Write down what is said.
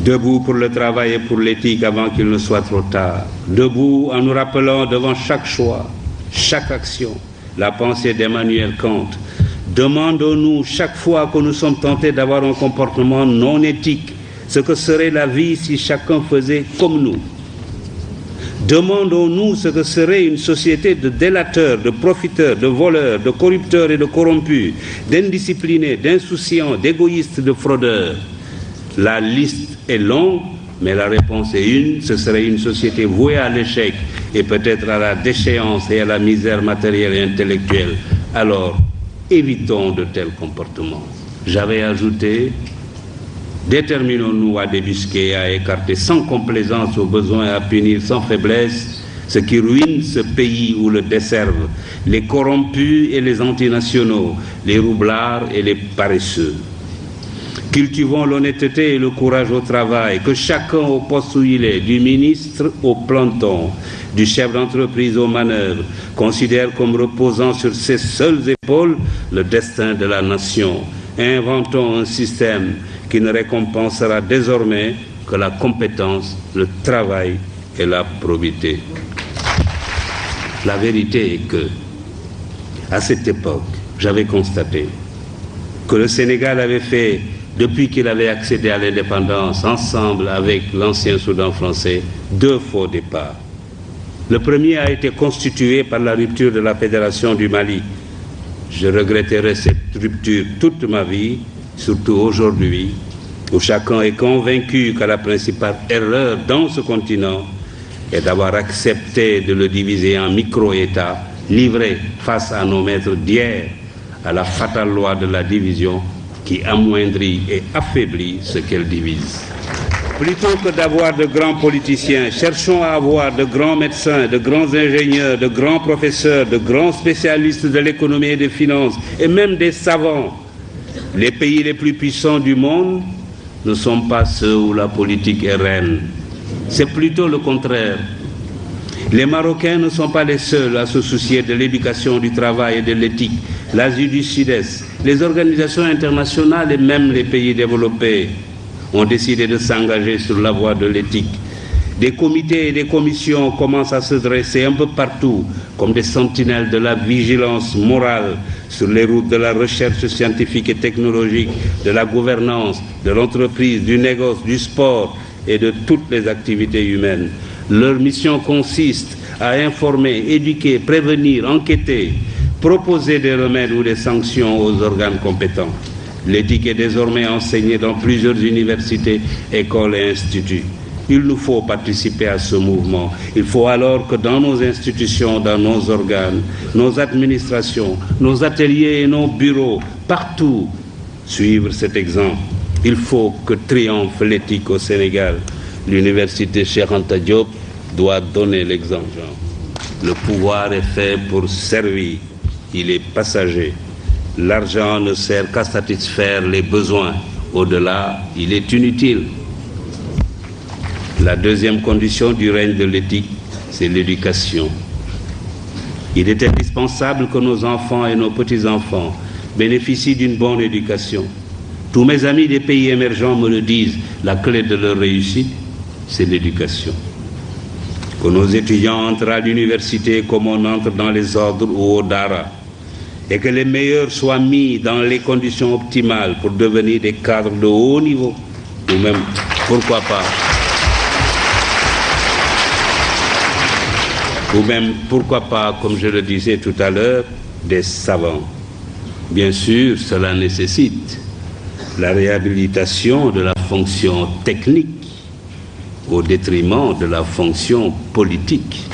Debout pour le travail et pour l'éthique avant qu'il ne soit trop tard. Debout en nous rappelant devant chaque choix, chaque action, la pensée d'Emmanuel Kant. Demandons-nous chaque fois que nous sommes tentés d'avoir un comportement non éthique, ce que serait la vie si chacun faisait comme nous. Demandons-nous ce que serait une société de délateurs, de profiteurs, de voleurs, de corrupteurs et de corrompus, d'indisciplinés, d'insouciants, d'égoïstes, de fraudeurs. La liste est longue, mais la réponse est une, ce serait une société vouée à l'échec et peut-être à la déchéance et à la misère matérielle et intellectuelle. Alors, évitons de tels comportements. J'avais ajouté, déterminons-nous à débusquer, à écarter sans complaisance au besoin, à punir sans faiblesse ce qui ruine ce pays ou le desservent, les corrompus et les antinationaux, les roublards et les paresseux. Cultivons l'honnêteté et le courage au travail, que chacun au poste où il est, du ministre au planton, du chef d'entreprise aux manœuvres, considère comme reposant sur ses seules épaules le destin de la nation. Inventons un système qui ne récompensera désormais que la compétence, le travail et la probité. La vérité est que, à cette époque, j'avais constaté que le Sénégal avait fait, depuis qu'il avait accédé à l'indépendance, ensemble avec l'ancien Soudan français, 2 faux départs. Le premier a été constitué par la rupture de la Fédération du Mali. Je regretterai cette rupture toute ma vie, surtout aujourd'hui, où chacun est convaincu que la principale erreur dans ce continent est d'avoir accepté de le diviser en micro-États, livrés face à nos maîtres d'hier, à la fatale loi de la division qui amoindrit et affaiblit ce qu'elle divise. Plutôt que d'avoir de grands politiciens, cherchons à avoir de grands médecins, de grands ingénieurs, de grands professeurs, de grands spécialistes de l'économie et des finances, et même des savants. Les pays les plus puissants du monde ne sont pas ceux où la politique est reine. C'est plutôt le contraire. Les Marocains ne sont pas les seuls à se soucier de l'éducation, du travail et de l'éthique. L'Asie du Sud-Est, les organisations internationales et même les pays développés ont décidé de s'engager sur la voie de l'éthique. Des comités et des commissions commencent à se dresser un peu partout comme des sentinelles de la vigilance morale sur les routes de la recherche scientifique et technologique, de la gouvernance, de l'entreprise, du négoce, du sport et de toutes les activités humaines. Leur mission consiste à informer, éduquer, prévenir, enquêter, proposer des remèdes ou des sanctions aux organes compétents. L'éthique est désormais enseignée dans plusieurs universités, écoles et instituts. Il nous faut participer à ce mouvement. Il faut alors que dans nos institutions, dans nos organes, nos administrations, nos ateliers et nos bureaux, partout, suivre cet exemple. Il faut que triomphe l'éthique au Sénégal. L'université Cheikh Anta Diop doit donner l'exemple. Le pouvoir est fait pour servir. Il est passager. L'argent ne sert qu'à satisfaire les besoins. Au-delà, il est inutile. La deuxième condition du règne de l'éthique, c'est l'éducation. Il est indispensable que nos enfants et nos petits-enfants bénéficient d'une bonne éducation. Tous mes amis des pays émergents me le disent, la clé de leur réussite, c'est l'éducation. Que nos étudiants entrent à l'université comme on entre dans les ordres ou au Dara, et que les meilleurs soient mis dans les conditions optimales pour devenir des cadres de haut niveau, ou même, pourquoi pas, comme je le disais tout à l'heure, des savants. Bien sûr, cela nécessite la réhabilitation de la fonction technique au détriment de la fonction politique.